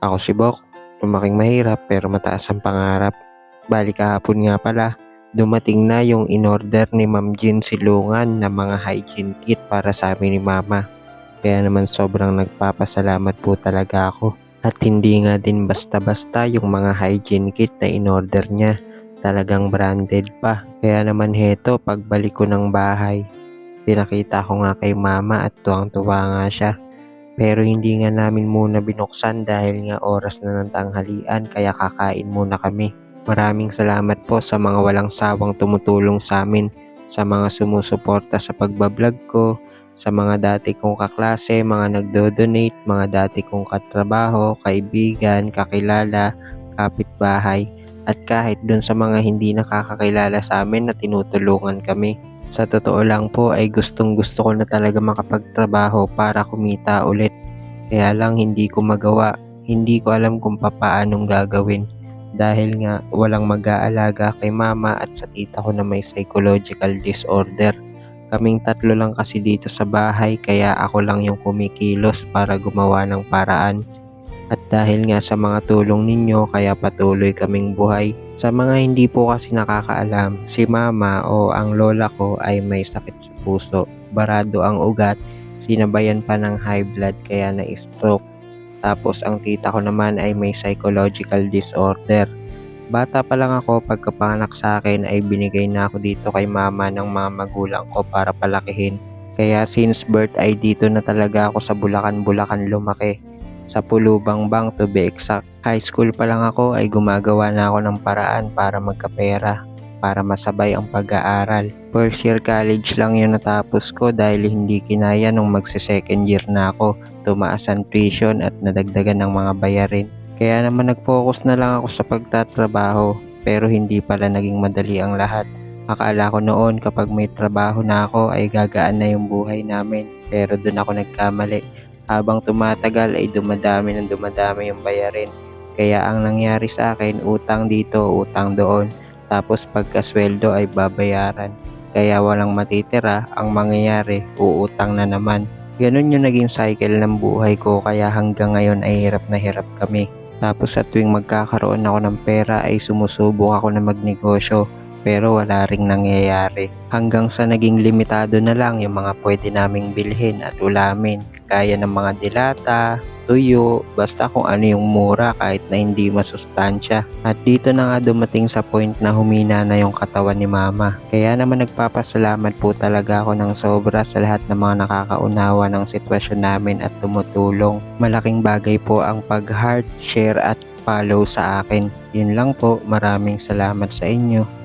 Ako si Bok, lumaking mahirap pero mataas ang pangarap. Bali kahapon nga pala, dumating na yung in-order ni Ma'am Jean Silungan na mga hygiene kit para sa amin ni Mama. Kaya naman sobrang nagpapasalamat po talaga ako. At hindi nga din basta-basta yung mga hygiene kit na in-order niya. Talagang branded pa. Kaya naman heto, pagbalik ko ng bahay, pinakita ko nga kay Mama at tuwang-tuwa nga siya. Pero hindi nga namin muna binuksan dahil nga oras na ng tanghalian kaya kakain muna kami. Maraming salamat po sa mga walang sawang tumutulong sa amin, sa mga sumusuporta sa pagbablog ko, sa mga dati kong kaklase, mga nagdo-donate, mga dati kong katrabaho, kaibigan, kakilala, kapitbahay, at kahit dun sa mga hindi nakakakilala sa amin na tinutulungan kami. Sa totoo lang po ay gustong gusto ko na talaga makapagtrabaho para kumita ulit. Kaya lang hindi ko magawa. Hindi ko alam kung papaanong gagawin. Dahil nga walang mag-aalaga kay mama at sa tita ko na may psychological disorder. Kaming tatlo lang kasi dito sa bahay kaya ako lang yung kumikilos para gumawa ng paraan. At dahil nga sa mga tulong ninyo kaya patuloy kaming buhay. Sa mga hindi po kasi nakakaalam, si mama o ang lola ko ay may sakit sa puso. Barado ang ugat, sinabayan pa ng high blood kaya na-stroke. Tapos ang tita ko naman ay may psychological disorder. Bata pa lang ako, pagkapanganak sa akin ay binigay na ako dito kay mama ng mga magulang ko para palakihin. Kaya since birth ay dito na talaga ako sa Bulacan lumaki. Sa Pulubangbang to be exact. High school pa lang ako ay gumagawa na ako ng paraan para magkapera, para masabay ang pag-aaral. First year college lang yung natapos ko dahil hindi kinaya nung magse-second year na ako. Tumaas ang tuition at nadagdagan ng mga bayarin. Kaya naman nag-focus na lang ako sa pagtatrabaho, pero hindi pala naging madali ang lahat. Akala ko noon kapag may trabaho na ako ay gagaan na yung buhay namin, pero doon ako nagkamali. Habang tumatagal ay dumadami yung bayarin. Kaya ang nangyari sa akin, utang dito, utang doon. Tapos pagkasweldo ay babayaran. Kaya walang matitira, ang mangyayari, uutang na naman. Ganun yung naging cycle ng buhay ko kaya hanggang ngayon ay hirap na hirap kami. Tapos sa tuwing magkakaroon ako ng pera ay sumusubok ako na magnegosyo. Pero wala ring nangyayari. Hanggang sa naging limitado na lang yung mga pwede naming bilhin at ulamin. Kaya ng mga dilata, tuyo, basta kung ano yung mura kahit na hindi masustansya. At dito na nga dumating sa point na humina na yung katawan ni mama. Kaya naman nagpapasalamat po talaga ako ng sobra sa lahat ng mga nakakaunawa ng sitwasyon namin at tumutulong. Malaking bagay po ang pag-heart, share at follow sa akin. Yun lang po, maraming salamat sa inyo.